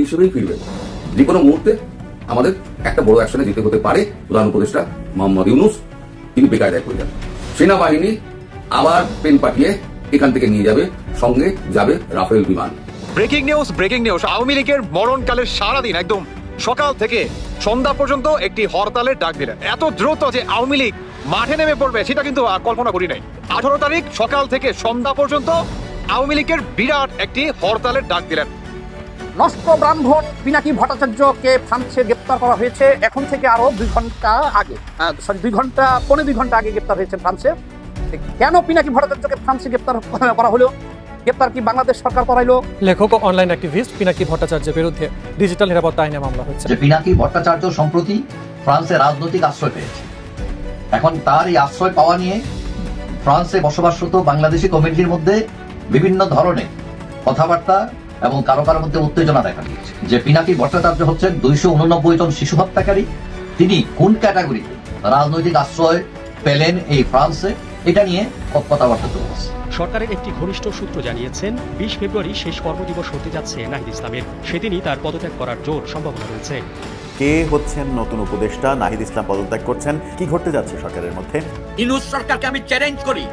হিসেবেই ফিরবেন। যে কোনো মুহূর্তে আমাদের একটা বড় অ্যাকশনে যেতে হতে পারে। প্রধান উপদেষ্টা মোহাম্মদ ইউনূস তিনি বেকায়দায় পড়ে যাবেন। সেনাবাহিনী আবার প্লেন পাঠিয়ে এখান থেকে নিয়ে যাবে, সঙ্গে যাবে রাফেল বিমান। ব্রেকিং নিউজ, আওয়ামী লীগের মরণকালের সারাদিন একদম সকাল থেকে সন্ধ্যা পর্যন্ত একটি হরতালের ডাক দিলেন। এত দ্রুত যে আওয়ামী লীগ মাঠে নেমে পড়বে সেটা কিন্তু কল্পনা করি নাই। 18 তারিখ সকাল থেকে সন্ধ্যা পর্যন্ত আওয়ামী লীগের বিরাট একটি হরতালের ডাক দিলেন। নষ্ট ব্রাহ্মণ পিনাকি ভট্টাচার্যকে ফ্রান্সে গ্রেপ্তার করা হয়েছে। এখন থেকে আরো 2 ঘন্টা আগে, পৌনে 2 ঘন্টা আগে গ্রেপ্তার হয়েছে ফ্রান্সে। কেন পিনাকি ভট্টাচার্যকে ফ্রান্সে গ্রেপ্তার করা হলো? গ্রেপ্তার কি বাংলাদেশ সরকার করাইলো? লেখক ও অনলাইন অ্যাক্টিভিস্ট পিনাকি ভট্টাচার্যের বিরুদ্ধে ডিজিটাল নিরাপত্তা আইনে মামলা হচ্ছে। যে পিনাকি ভট্টাচার্য সম্প্রতি ফ্রান্সে রাজনৈতিক আশ্রয় পেয়েছে। এখন তার এই আশ্রয় পাওয়া নিয়ে ফ্রান্সে বসবাসরত বাংলাদেশি কমিউনিটির মধ্যে বিভিন্ন ধরনের কথাবার্তা এবং কারো কারোর মধ্যে উত্তেজনা দেখা দিয়েছে। যে পিনাকি ভট্টাচার্য হচ্ছেন 289 জন শিশু হত্যাকারী, তিনি কোন ক্যাটাগরিতে রাজনৈতিক আশ্রয় পেলেন এই ফ্রান্সে, এটা নিয়ে কথাবার্তা চলছে। সরকারের একটি ঘনিষ্ঠ সূত্র জানিয়েছেন 20 ফেব্রুয়ারি শেষ কর্মদিবস হতে যাচ্ছে নাহিদ ইসলামের। সেদিনই তার পদত্যাগ করার জোর সম্ভাবনা রয়েছে। কে হচ্ছেন নতুন উপদেষ্টা? নাহিদ ইসলাম পদত্যাগ করছেন। কি ঘটতে যাচ্ছে সরকারের মধ্যে? ইউনূস সরকারকে আমি চ্যালেঞ্জ করি,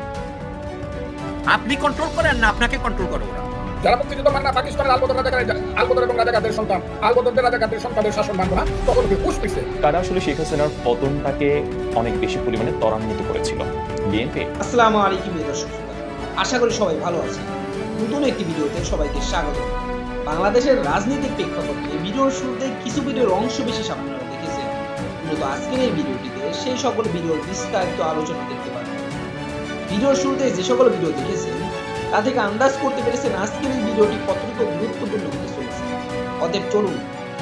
আপনি কন্ট্রোল করেন না, আপনাকে কন্ট্রোল করে ওরা। যারা মুক্তিযুদ্ধ মানে না, পাকিস্তানের আলবদর এবং রাজাকারদের সন্তান, আলবদরদের রাজাকারদের সন্তানের শাসন মানব না, তখন কি পুশ পিছে। তারা আসলে শেখ হাসিনার পতনটাকে অনেক বেশি পরিমাণে ত্বরান্বিত করেছিল বিএনপি। আসসালামু আলাইকুম দর্শক, আশা করি সবাই ভালো আছেন। নতুন একটি ভিডিওতে সবাইকে স্বাগত। বাংলাদেশের রাজনৈতিক প্রেক্ষাপটে ভিডিওর শুরুতে কিছু ভিডিওর অংশ বিশেষ আপনারা দেখেছেন। মূলত আজকের এই ভিডিওটিতে সেই সকল ভিডিওর বিস্তারিত আলোচনা দেখতে পাবেন। ভিডিওর শুরুতে যে সকল ভিডিও দেখেছেন তা থেকে আন্দাজ করতে পেরেছেন আজকের এই ভিডিওটি কতটুকু গুরুত্বপূর্ণ হতে চলেছে। অতএব চলুন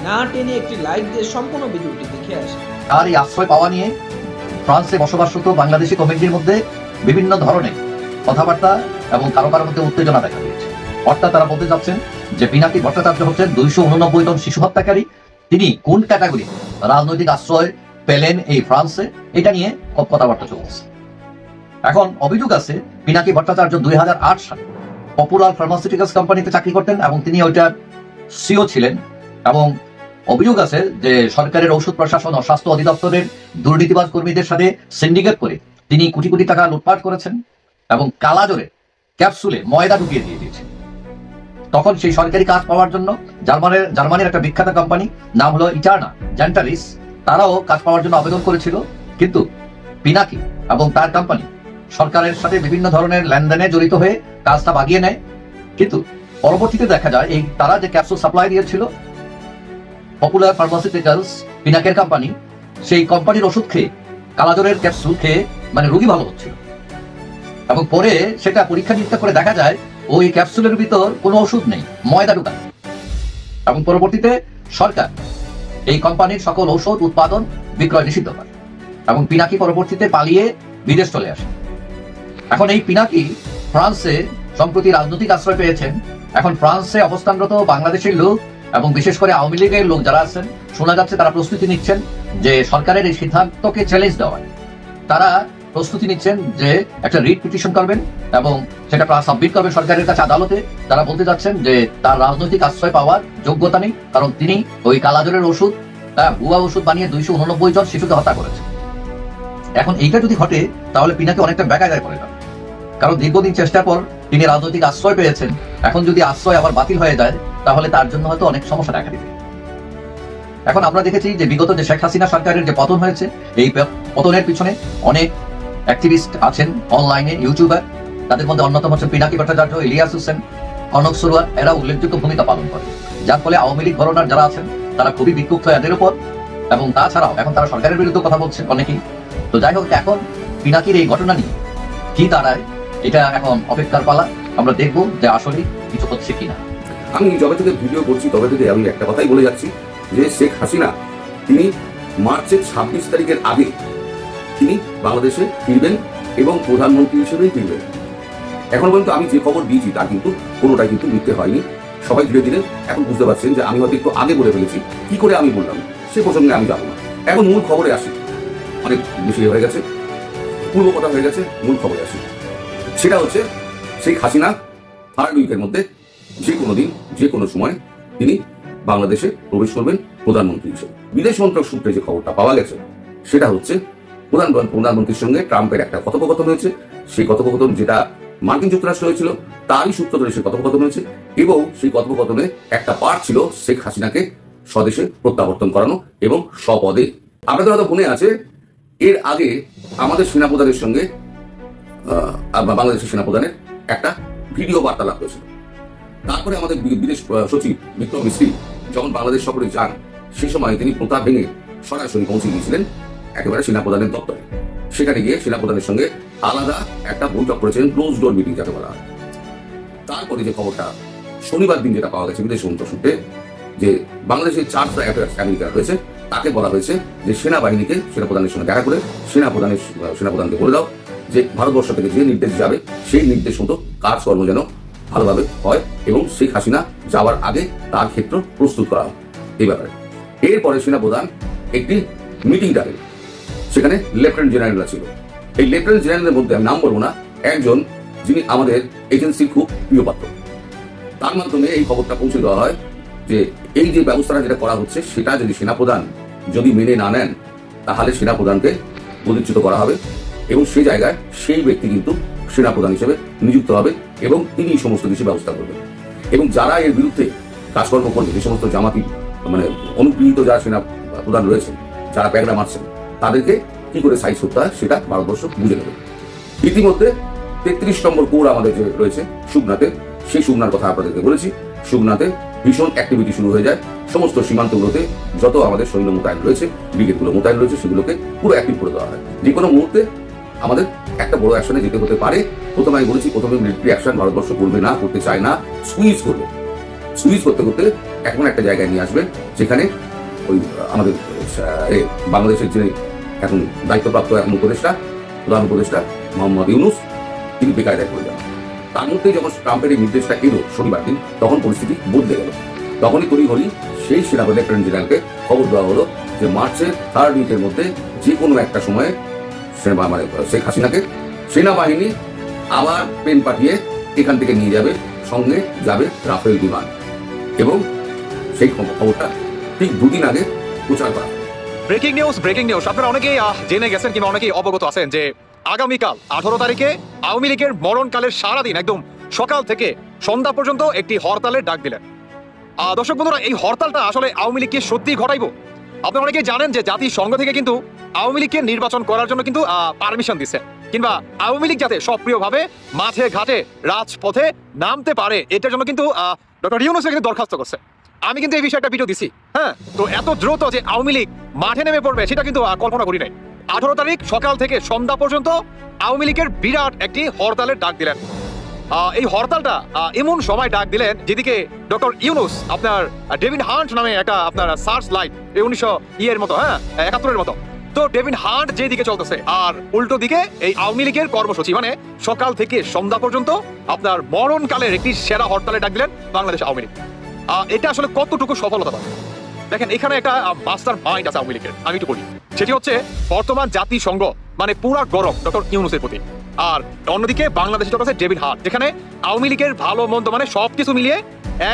না টেনে একটি লাইক দিয়ে সম্পূর্ণ ভিডিওটি দেখে আসেন। আর এই আশ্রয় পাওয়া নিয়ে ফ্রান্সে বসবাসরত বাংলাদেশি কমিউনিটির মধ্যে বিভিন্ন ধরনের কথাবার্তা এবং কারো কারোর মধ্যে উত্তেজনা দেখা দিয়েছে। অর্থাৎ তারা বলতে চাচ্ছেন যে পিনাকি ভট্টাচার্য হচ্ছেন 289 জন শিশু হত্যাকারী, তিনি কোন ক্যাটাগরি রাজনৈতিক আশ্রয় পেলেন এই ফ্রান্সে, এটা নিয়ে কথাবার্তা চলছে। এখন অভিযোগ আছে পিনাকি ভট্টাচার্য 2008 সালে পপুলার ফার্মাসিউটিক্যালস কোম্পানিতে চাকরি করতেন এবং তিনি ওইটার সিও ছিলেন। এবং অভিযোগ আছে যে সরকারের ঔষধ প্রশাসন ও স্বাস্থ্য অধিদপ্তরের দুর্নীতিবাজ কর্মীদের সাথে সিন্ডিকেট করে তিনি কোটি কোটি টাকা লুটপাট করেছেন এবং কালাজোরে ক্যাপসুলে ময়দা ঢুকিয়ে দিয়ে দিয়েছেন। তখন সেই সরকারি কাজ পাওয়ার জন্য জার্মানির একটা বিখ্যাত কোম্পানি নাম হলো ইটার্না জেন্টালিস, তারাও কাজ পাওয়ার জন্য আবেদন করেছিল। কিন্তু পিনাকি এবং তার কোম্পানি সরকারের সাথে বিভিন্ন ধরনের লেনদেনে জড়িত হয়ে কাজটা বাগিয়ে নেয়। কিন্তু পরবর্তীতে দেখা যায় এই তারা যে ক্যাপসুল সাপ্লাই দিয়েছিল পপুলার ফার্মাসিউটিক্যালস পিনাকের কোম্পানি, সেই কোম্পানির ওষুধ খেয়ে কালাজোরের ক্যাপসুল খেয়ে মানে রোগী ভালো হচ্ছিল। এবং পরে সেটা পরীক্ষা নিরীক্ষা করে দেখা যায় ওই ক্যাপসুলের ভিতর কোনো ওষুধ নেই, ময়দা ঢুকানো। এবং পরবর্তীতে সরকার এই কোম্পানির সকল ঔষধ উৎপাদন বিক্রয় নিষিদ্ধ করে এবং পিনাকি পরবর্তীতে পালিয়ে বিদেশ চলে আসে। এখন এই পিনাকি ফ্রান্সে সম্প্রতি রাজনৈতিক আশ্রয় পেয়েছেন। এখন ফ্রান্সে অবস্থানরত বাংলাদেশের লোক এবং বিশেষ করে আওয়ামী লীগের লোক যারা আছেন, শোনা যাচ্ছে তারা প্রস্তুতি নিচ্ছেন যে সরকারের এই সিদ্ধান্তকে চ্যালেঞ্জ দেওয়ার। তারা প্রস্তুতি নিচ্ছেন যে একটা রিট পিটিশন করবেন এবং সেটা সাবমিট করবেন সরকারের কাছে আদালতে। তারা বলতে যাচ্ছেন যে তার রাজনৈতিক আশ্রয় পাওয়ার যোগ্যতা নেই, কারণ তিনি ওই কালাজোরের ওষুধ ভুয়া ওষুধ বানিয়ে 289 জন শিশুকে হত্যা করেছেন। এখন এইটা যদি ঘটে তাহলে পিনাকি অনেকটা বেকায়দায় পড়ে যাবে, কারণ দীর্ঘদিন চেষ্টার পর তিনি রাজনৈতিক আশ্রয় পেয়েছেন। এখন যদি আশ্রয় আবার বাতিল হয়ে যায় তাহলে তার জন্য হয়তো অনেক সমস্যা দেখা দিবে। এখন আমরা দেখেছি যে বিগত যে শেখ হাসিনা সরকারের যে পতন হয়েছে, এই পতনের পিছনে অনেক অ্যাক্টিভিস্ট আছেন অনলাইনে, ইউটিউবার। তাদের মধ্যে অন্যতম হচ্ছেন পিনাকি ভট্টাচার্য, ইলিয়াস হোসেন, কনক সরোয়ার। এরা উল্লেখযোগ্য ভূমিকা পালন করে, যার ফলে আওয়ামী লীগ ঘরানার যারা আছেন তারা খুবই বিক্ষুব্ধ এদের উপর। এবং তাছাড়াও এখন তারা সরকারের বিরুদ্ধে কথা বলছেন অনেকেই। তো যাই হোক, এখন পিনাকির এই ঘটনা নিয়ে কি দাঁড়ায় এটা এখন অপেক্ষার পালা। আমরা দেখবো যে আসলে কিছু হচ্ছে কিনা। আমি যবে থেকে ভিডিও করছি তবে থেকে আমি একটা কথাই বলে যাচ্ছি যে শেখ হাসিনা তিনি মার্চের 26 তারিখের আগে তিনি বাংলাদেশে ফিরবেন এবং প্রধানমন্ত্রী হিসেবেই ফিরবেন। এখন পর্যন্ত আমি যে খবর দিয়েছি তা কিন্তু কোনোটাই কিন্তু মিথ্যে হয়নি। সবাই ধীরে ধীরে এখন বুঝতে পারছেন যে আমি হয়তো একটু আগে বলে ফেলেছি। কি করে আমি বললাম সে প্রসঙ্গে আমি যাবো না। এখন মূল খবরে আসি, অনেক বেশি হয়ে গেছে, পূর্ব কথা হয়ে গেছে, মূল খবরে আসি। সেটা হচ্ছে শেখ হাসিনা 3rd উইকের মধ্যে যে কোনো দিন যে কোনো সময় তিনি বাংলাদেশে প্রবেশ করবেন প্রধানমন্ত্রী হিসেবে। বিদেশ মন্ত্রক সূত্রে যে খবরটা পাওয়া গেছে সেটা হচ্ছে প্রধানমন্ত্রীর সঙ্গে ট্রাম্পের একটা কথোপকথন হয়েছে। সেই কথোপকথন যেটা মার্কিন যুক্তরাষ্ট্র হয়েছিল তারই সূত্র ধরে সেই কথোপকথন হয়েছে, এবং সেই কথোপকথনে একটা পার্ট ছিল শেখ হাসিনাকে স্বদেশে প্রত্যাবর্তন করানো এবং স্বপদে। আপনাদের হয়তো মনে আছে এর আগে আমাদের সেনাপ্রধানের সঙ্গে বাংলাদেশের সেনাপ্রধানের একটা ভিডিও বার্তালাপ হয়েছিল। তারপরে আমাদের বিদেশ সচিব বিক্রম মিস্ত্রি যখন বাংলাদেশ সফরে যান সেই সময় তিনি প্রথা ভেঙে সরাসরি পৌঁছে গিয়েছিলেন একেবারে সেনাপ্রধানের দপ্তরে। সেখানে গিয়ে সেনাপ্রধানের সঙ্গে আলাদা একটা বৈঠক করেছিলেন, ক্লোজ ডোর মিটিং যাকে বলা হয়। তারপরে যে খবরটা শনিবার দিন যেটা পাওয়া গেছে বিদেশ মন্ত্রক সূত্রে, যে বাংলাদেশের চার্জ অ্যাফেয়ার্স আমেরিকার হয়েছে, তাকে বলা হয়েছে যে সেনাবাহিনীকে সেনাপ্রধানের সঙ্গে দেখা করে সেনাপ্রধানকে বলে দাও যে ভারতবর্ষ থেকে যে নির্দেশ যাবে সেই নির্দেশ মতো কাজকর্ম যেন ভালোভাবে হয় এবং শেখ হাসিনা যাওয়ার আগে তার ক্ষেত্র প্রস্তুত করা হয় এই ব্যাপারে। এরপরে সেনাপ্রধান একটি মিটিং ডাকেন, সেখানে লেফটেন্যান্ট জেনারেলরা ছিল। এই লেফটেন্যান্ট জেনারেলের মধ্যে আমি নাম বলবো না, একজন যিনি আমাদের এজেন্সির খুব প্রিয় পাত্র। তার মাধ্যমে এই খবরটা পৌঁছে দেওয়া হয় যে এই যে ব্যবস্থাটা যেটা করা হচ্ছে সেটা যদি সেনাপ্রধান যদি মেনে না নেন তাহলে সেনাপ্রধানকে পদচ্যুত করা হবে এবং সেই জায়গায় সেই ব্যক্তি কিন্তু সেনাপ্রধান হিসেবে নিযুক্ত হবে এবং তিনি সমস্ত কিছু ব্যবস্থা করবেন। এবং যারা এর বিরুদ্ধে কাজকর্ম করবে, যে সমস্ত জামাতি মানে অনুগৃহীত যারা সেনা প্রধান রয়েছে, যারা প্যাগড়া মারছেন, তাদেরকে কি করে সাইজ করতে হয় সেটা ভারতবর্ষ বুঝে নেবে। ইতিমধ্যে 33 নম্বর কোর আমাদের যে রয়েছে সুগনাতে, সেই সুগনার কথা আপনাদেরকে বলেছি। সুগনাতে ভীষণ অ্যাক্টিভিটি শুরু হয়ে যায়। সমস্ত সীমান্তগুলোতে যত আমাদের সৈন্য মোতায়েন রয়েছে, ব্রিগেডগুলো মোতায়েন রয়েছে, সেগুলোকে পুরো অ্যাক্টিভ করে দেওয়া হয়। যে কোনো মুহূর্তে আমাদের একটা বড় অ্যাকশনে যেতে হতে পারে। প্রথমে আমি বলেছি, প্রথমে মিলিটারি অ্যাকশন ভারতবর্ষ করবে না, করতে চায় না, সুইচ করবে। সুইচ করতে করতে এখন একটা জায়গায় নিয়ে আসবে যেখানে ওই আমাদের বাংলাদেশের যে এখন দায়িত্বপ্রাপ্ত এখন প্রধান উপদেষ্টা মোহাম্মদ ইউনুস, তিনি বেকায়দায় পড়ে যান। তার মধ্যেই যখন ট্রাম্পের এই নির্দেশটা এলো শনিবার দিন, তখন পরিস্থিতি বদলে গেল। তখনই তড়িঘড়ি সেই লেফটেন্যান্ট জেনারেলকে খবর দেওয়া হলো যে মার্চের 3rd উইকের মধ্যে যে কোনো একটা সময়ে শেখ হাসিনাকে সেনাবাহিনী আবার প্লেন পাঠিয়ে এখান থেকে নিয়ে যাবে, সঙ্গে যাবে রাফেল বিমান। এবং সেই খবরটা ঠিক 2 দিন আগে প্রচার করা। ব্রেকিং নিউজ আপনারা অনেকেই জেনে গেছেন কিংবা অনেকেই অবগত আছেন যে আগামীকাল 18 তারিখে আওয়ামী লীগের মরণকালের সারাদিন একদম সকাল থেকে সন্ধ্যা পর্যন্ত একটি হরতালের ডাক দিলেন। দর্শক বন্ধুরা, এই হরতালটা আসলে আওয়ামী লীগকে সত্যি ঘটাইব। আপনারা অনেকেই জানেন যে জাতিসংঘ থেকে কিন্তু আওয়ামী লীগকে নির্বাচন করার জন্য কিন্তু পারমিশন দিচ্ছে, কিংবা আওয়ামী লীগ যাতে সক্রিয়ভাবে মাঠে ঘাটে রাজপথে নামতে পারে এটার জন্য কিন্তু ডক্টর ইউনূস কিন্তু দরখাস্ত করছে। আমি কিন্তু এই বিষয়ে একটা ভিডিও দিছি। হ্যাঁ, তো এত দ্রুত যে আওয়ামী লীগ মাঠে নেমে পড়বে সেটা কিন্তু কল্পনা করি নাই। 18 তারিখ সকাল থেকে সন্ধ্যা পর্যন্ত আওয়ামী লীগের বিরাট একটি হরতালের ডাক দিলেন। এই হরতালটা এমন সময় ডাক দিলেন যেদিকে ডক্টর ইউনূস আপনার ডেভিড হান্ট নামে একটা আপনার সার্চ লাইট 1900 এর মতো, হ্যাঁ 71-এর মতো, তো ডেভিড হান্ট যেদিকে চলতেছে, আর উল্টো দিকে এই আওয়ামী লীগের কর্মসূচি, মানে সকাল থেকে সন্ধ্যা পর্যন্ত আপনার মরণকালের একটি সেরা হরতালে ডাক দিলেন বাংলাদেশ আওয়ামী লীগ। এটা আসলে কতটুকু সফলতা পাবে দেখেন। এখানে একটা মাস্টার মাইন্ড আছে আওয়ামী লীগের, আমি একটু বলি। সেটি হচ্ছে বর্তমান জাতিসংঘ মানে পুরা গরম ডক্টর ইউনূসের প্রতি, আর অন্যদিকে বাংলাদেশের কাছে ডেভিড হান্ট, যেখানে আওয়ামী লীগের ভালো মন্দ মানে সবকিছু মিলিয়ে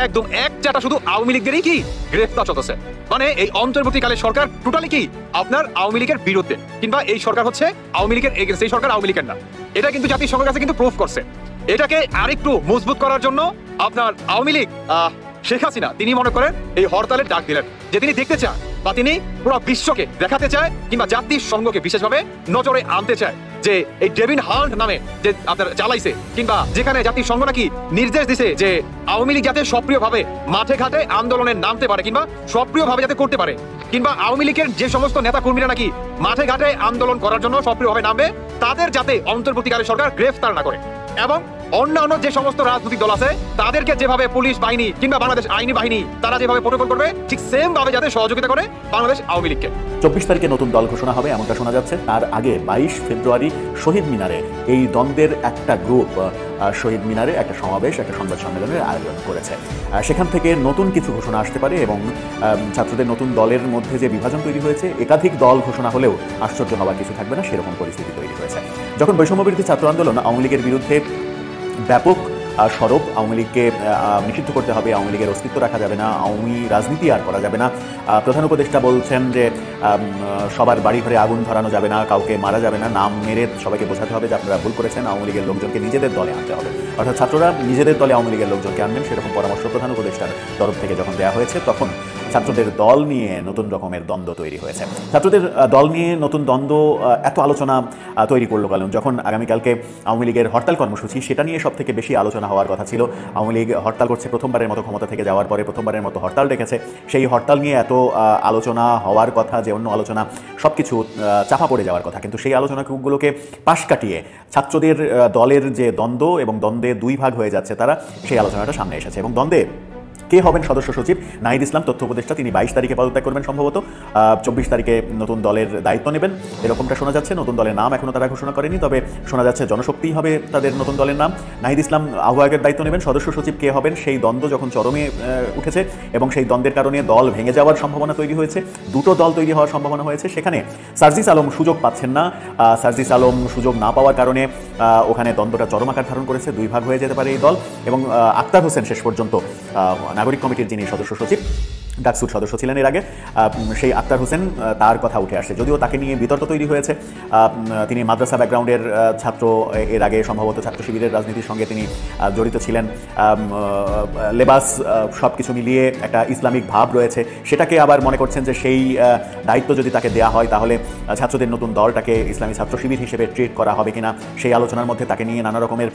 একদম এক চাটা শুধু আওয়ামী লীগেরই কি গ্রেফতার চলতেছে। মানে এই অন্তর্বর্তীকালে সরকার টোটালি কি আপনার আওয়ামী লীগের বিরুদ্ধে, কিংবা এই সরকার হচ্ছে আওয়ামী লীগের এগেন্স্ট, এই সরকার আওয়ামী লীগের না। এটা কিন্তু জাতিসংঘের কাছে কিন্তু প্রুফ করছে। এটাকে আরেকটু মজবুত করার জন্য আপনার আওয়ামী লীগ শেখ হাসিনা তিনি মনে করেন এই হরতালের ডাক দিলেন, যে তিনি দেখতে চান বা তিনি পুরো বিশ্বকে দেখাতে চায় কিংবা জাতিসংঘকে বিশেষভাবে নজরে আনতে চায় যে এই ডেভিড হান্ট নামে যে আপনার চালাইছে, কিংবা যেখানে জাতিসংঘ নাকি নির্দেশ দিছে যে আওয়ামী লীগ যাতে সক্রিয়ভাবে মাঠে ঘাটে আন্দোলনে নামতে পারে কিংবা সক্রিয়ভাবে যাতে করতে পারে, কিংবা আওয়ামী লীগের যে সমস্ত নেতা কর্মীরা নাকি মাঠে ঘাটে আন্দোলন করার জন্য সক্রিয়ভাবে নামবে তাদের যাতে অন্তর্বর্তীকালে সরকার গ্রেফতার না করে, এবং অন্যান্য যে সমস্ত রাজনৈতিক দল আছে তাদেরকে যেভাবে পুলিশ বাহিনী কিংবা বাংলাদেশ আইনি বাহিনী তারা যেভাবে প্রোটোকল করবে ঠিক সেম ভাবে যাতে সহযোগিতা করে বাংলাদেশ আওয়ামী লীগকে। 24 তারিখে নতুন দল ঘোষণা হবে এমনটা শোনা যাচ্ছে। তার আগে 22 ফেব্রুয়ারি শহীদ মিনারে এই দ্বন্দ্বের একটা গ্রুপ শহীদ মিনারে একটা সমাবেশ, একটা সংবাদ সম্মেলনের আয়োজন করেছে। সেখান থেকে নতুন কিছু ঘোষণা আসতে পারে এবং ছাত্রদের নতুন দলের মধ্যে যে বিভাজন তৈরি হয়েছে, একাধিক দল ঘোষণা হলেও আশ্চর্য হওয়ার কিছু থাকবে না, সেরকম পরিস্থিতি তৈরি হয়েছে। যখন বৈষম্যবিরোধী ছাত্র আন্দোলন আওয়ামী লীগের বিরুদ্ধে ব্যাপক সরব। আওয়ামী লীগকে নিষিদ্ধ করতে হবে, আওয়ামী লীগের অস্তিত্ব রাখা যাবে না, আওয়ামী রাজনীতি আর করা যাবে না। প্রধান উপদেষ্টা বলছেন যে সবার বাড়ি ঘরে আগুন ধরানো যাবে না, কাউকে মারা যাবে না, নাম মেরে সবাইকে বোঝাতে হবে যে আপনারা ভুল করেছেন, আওয়ামী লীগের লোকজনকে নিজেদের দলে আনতে হবে। অর্থাৎ ছাত্ররা নিজেদের দলে আওয়ামী লীগের লোকজনকে আনবেন, সেরকম পরামর্শ প্রধান উপদেষ্টার তরফ থেকে যখন দেওয়া হয়েছে, তখন ছাত্রদের দল নিয়ে নতুন রকমের দ্বন্দ্ব তৈরি হয়েছে। ছাত্রদের দল নিয়ে নতুন দ্বন্দ্ব এত আলোচনা তৈরি করলো কারণ যখন আগামীকালকে আওয়ামী লীগের হরতাল কর্মসূচি, সেটা নিয়ে সব থেকে বেশি আলোচনা হওয়ার কথা ছিল। আওয়ামী লীগ হরতাল করছে প্রথমবারের মতো, ক্ষমতা থেকে যাওয়ার পরে প্রথমবারের মতো হরতাল ডেকেছে। সেই হরতাল নিয়ে এত আলোচনা হওয়ার কথা, যে অন্য আলোচনা সব কিছু চাপা পড়ে যাওয়ার কথা, কিন্তু সেই আলোচনাগুলোকে পাশ কাটিয়ে ছাত্রদের দলের যে দ্বন্দ্ব এবং দ্বন্দ্বে দুই ভাগ হয়ে যাচ্ছে, তারা সেই আলোচনাটা সামনে এসেছে। এবং দ্বন্দ্বে কে হবেন সদস্য সচিব? নাহিদ ইসলাম তথ্য উপদেষ্টা, তিনি 22 তারিখে পদত্যাগ করবেন সম্ভবত, 24 তারিখে নতুন দলের দায়িত্ব নেবেন, এরকমটা শোনা যাচ্ছে। নতুন দলের নাম এখনও তারা ঘোষণা করেনি, তবে শোনা যাচ্ছে জনশক্তি হবে তাদের নতুন দলের নাম। নাহিদ ইসলাম আহ্বায়কের দায়িত্ব নেবেন। সদস্য সচিব কে হবেন সেই দ্বন্দ্ব যখন চরমে উঠেছে এবং সেই দ্বন্দ্বের কারণে দল ভেঙে যাওয়ার সম্ভাবনা তৈরি হয়েছে, দুটো দল তৈরি হওয়ার সম্ভাবনা হয়েছে। সেখানে সার্জিস আলম সুযোগ পাচ্ছেন না। সার্জিস আলম সুযোগ না পাওয়ার কারণে ওখানে দ্বন্দ্বটা চরম আকার ধারণ করেছে, দুই ভাগ হয়ে যেতে পারে এই দল। এবং আক্তার হোসেন শেষ পর্যন্ত নাগরিক কমিটির যিনি সদস্য সচিব, ডাকসুর সদস্য ছিলেন এর আগে, সেই আক্তার হোসেন, তার কথা উঠে আসছে। যদিও তাকে নিয়ে বিতর্ক তৈরি হয়েছে। তিনি মাদ্রাসা ব্যাকগ্রাউন্ডের ছাত্র, এর আগে সম্ভবত ছাত্র শিবিরের রাজনীতির সঙ্গে তিনি জড়িত ছিলেন। লেবাস সব কিছু মিলিয়ে একটা ইসলামিক ভাব রয়েছে, সেটাকে আবার মনে করছেন যে সেই দায়িত্ব যদি তাকে দেওয়া হয় তাহলে ছাত্রদের নতুন দলটাকে ইসলামী ছাত্র শিবির হিসেবে ট্রিট করা হবে কিনা, সেই আলোচনার মধ্যে তাকে নিয়ে নানা রকমের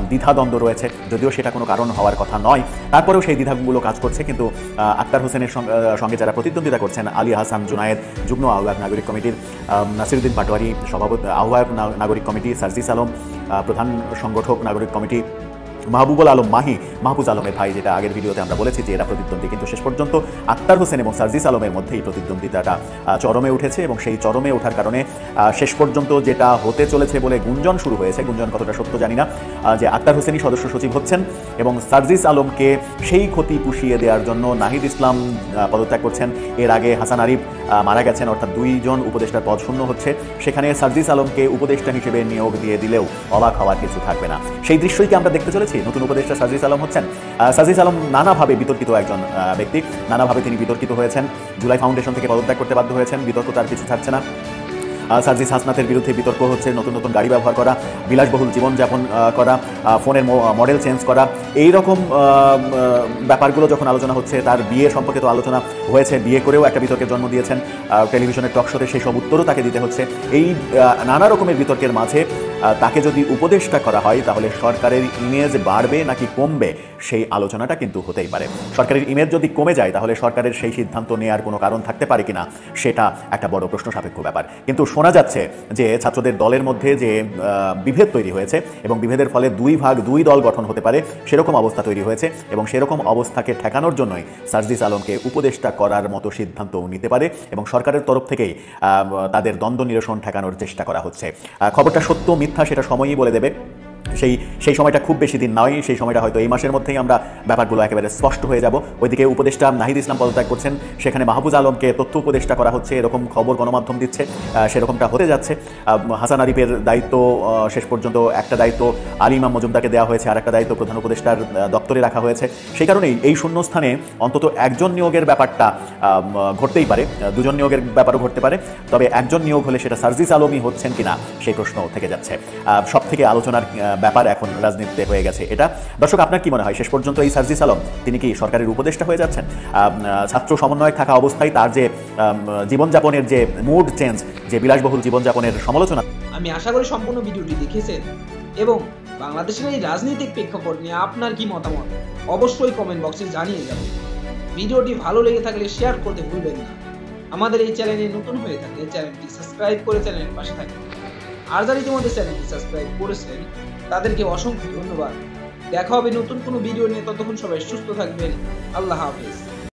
দ্বিধাদ্বন্দ্ব রয়েছে। যদিও সেটা কোনো কারণ হওয়ার কথা নয়, তারপরেও সেই দ্বিধাগুলো কাজ করছে। কিন্তু আক্তার হোসেনের সঙ্গে যারা প্রতিদ্বন্দ্বিতা করছেন, আলী হাসান জুনায়েদ যুগ্ম আহ্বায়ক নাগরিক কমিটির, নাসিরউদ্দিন পাটোয়ারি সভাপতি আহ্বায়ক নাগরিক কমিটি, সার্জিস আলম প্রধান সংগঠক নাগরিক কমিটি, মাহবুবুল আলম মাহফুজ আলমের ভাই, যেটা আগের ভিডিওতে আমরা বলেছি যে এরা প্রতিদ্বন্দ্বী, কিন্তু শেষ পর্যন্ত আক্তার হোসেন এবং সার্জিস আলমের মধ্যে এই প্রতিদ্বন্দ্বিতাটা চরমে উঠেছে। এবং সেই চরমে ওঠার কারণে শেষ পর্যন্ত যেটা হতে চলেছে বলে গুঞ্জন শুরু হয়েছে, গুঞ্জন কতটা সত্য জানি না, যে আক্তার হোসেনই সদস্য সচিব হচ্ছেন এবং সার্জিস আলমকে সেই ক্ষতি পুষিয়ে দেওয়ার জন্য নাহিদ ইসলাম পদত্যাগ করছেন। এর আগে হাসান আরিফ মারা গেছেন, অর্থাৎ দুইজন উপদেষ্টার পদ শূন্য হচ্ছে। সেখানে সার্জিস আলমকে উপদেষ্টা হিসেবে নিয়োগ দিয়ে দিলেও অবাক হওয়ার কিছু থাকবে না। সেই দৃশ্যই কি আমরা দেখতে চলেছি? নতুন উপদেষ্টা সার্জিস আলম হচ্ছেন। সার্জিস আলম নানাভাবে বিতর্কিত একজন ব্যক্তি, নানাভাবে তিনি বিতর্কিত হয়েছেন। জুলাই ফাউন্ডেশন থেকে পদত্যাগ করতে বাধ্য হয়েছেন, বিতর্ক তার কিছু থাকছে না। সার্জিস হাসনাতের বিরুদ্ধে বিতর্ক হচ্ছে, নতুন নতুন গাড়ি ব্যবহার করা, বিলাসবহুল জীবনযাপন করা, ফোনের মডেল চেঞ্জ করা, এই রকম ব্যাপারগুলো যখন আলোচনা হচ্ছে। তার বিয়ে সম্পর্কে তো আলোচনা হয়েছে, বিয়ে করেও একটা বিতর্কের জন্ম দিয়েছেন টেলিভিশনের টক শোতে, সেই সব উত্তরও তাকে দিতে হচ্ছে। এই নানা রকমের বিতর্কের মাঝে তাকে যদি উপদেষ্টা করা হয় তাহলে সরকারের ইমেজ বাড়বে নাকি কমবে, সেই আলোচনাটা কিন্তু হতেই পারে। সরকারের ইমেজ যদি কমে যায় তাহলে সরকারের সেই সিদ্ধান্ত নেওয়ার কোনো কারণ থাকতে পারে কিনা, সেটা একটা বড় প্রশ্ন সাপেক্ষ ব্যাপার। কিন্তু শোনা যাচ্ছে যে ছাত্রদের দলের মধ্যে যে বিভেদ তৈরি হয়েছে এবং বিভেদের ফলে দুই দল গঠন হতে পারে, সেরকম অবস্থা তৈরি হয়েছে এবং সেরকম অবস্থাকে ঠেকানোর জন্যই সার্জিস আলমকে উপদেষ্টা করার মতো সিদ্ধান্তও নিতে পারে এবং সরকারের তরফ থেকেই তাদের দ্বন্দ্ব নিরসন ঠেকানোর চেষ্টা করা হচ্ছে। খবরটা সত্য মিথ্যা সেটা সময়ই বলে দেবে। সেই সময়টা খুব বেশি দিন নয়, সেই সময়টা হয়তো এই মাসের মধ্যেই আমরা ব্যাপারগুলো একেবারে স্পষ্ট হয়ে যাব। ওইদিকে উপদেষ্টা নাহিদ ইসলাম পদত্যাগ করছেন, সেখানে মাহফুজ আলমকে তথ্য উপদেষ্টা করা হচ্ছে, এরকম খবর গণমাধ্যম দিচ্ছে, সেরকমটা হতে যাচ্ছে। হাসান আরিফের দায়িত্ব শেষ পর্যন্ত একটা দায়িত্ব আলী ইমাম মজুমদারকে দেওয়া হয়েছে, আর একটা দায়িত্ব প্রধান উপদেষ্টার দপ্তরে রাখা হয়েছে। সেই কারণেই এই শূন্যস্থানে অন্তত একজন নিয়োগের ব্যাপারটা ঘটতেই পারে, দুজন নিয়োগের ব্যাপারও ঘটতে পারে, তবে একজন নিয়োগ হলে সেটা সার্জিস আলমই হচ্ছেন কিনা সেই প্রশ্ন থেকে যাচ্ছে। সব থেকে আলোচনার ব্যাপার এখন রাজনীতিতে হয়ে গেছে এটা। দর্শক, আপনার কি মনে হয় শেষ পর্যন্ত এই সার্জিস আলম তিনি কি সরকারের উপদেষ্টা হয়ে যাচ্ছেন? ছাত্র সমন্বয়ক থাকা অবস্থায় তার যে জীবনযাপনের যে মুড চেঞ্জ, যে বিলাসবহুল জীবনযাপনের সমালোচনা, আমি আশা করি সম্পূর্ণ ভিডিওটি দেখেছেন এবং বাংলাদেশের এই রাজনৈতিক প্রেক্ষাপট নিয়ে আপনার কি মতামত অবশ্যই কমেন্ট বক্সে জানিয়ে যাবেন। ভিডিওটি ভালো লেগে থাকলে শেয়ার করতে ভুলবেন না। আমাদের এই চ্যানেলে নতুন হয়ে থাকলে চ্যানেলটি সাবস্ক্রাইব করে চ্যানেলের পাশে থাকবেন। আর যারা ইতিমধ্যে চ্যানেলটি সাবস্ক্রাইব করেছেন তাদেরকে অসংখ্য ধন্যবাদ। দেখা হবে নতুন কোনো ভিডিও নিয়ে, ততক্ষণ সবাই সুস্থ থাকবেন। আল্লাহ হাফেজ।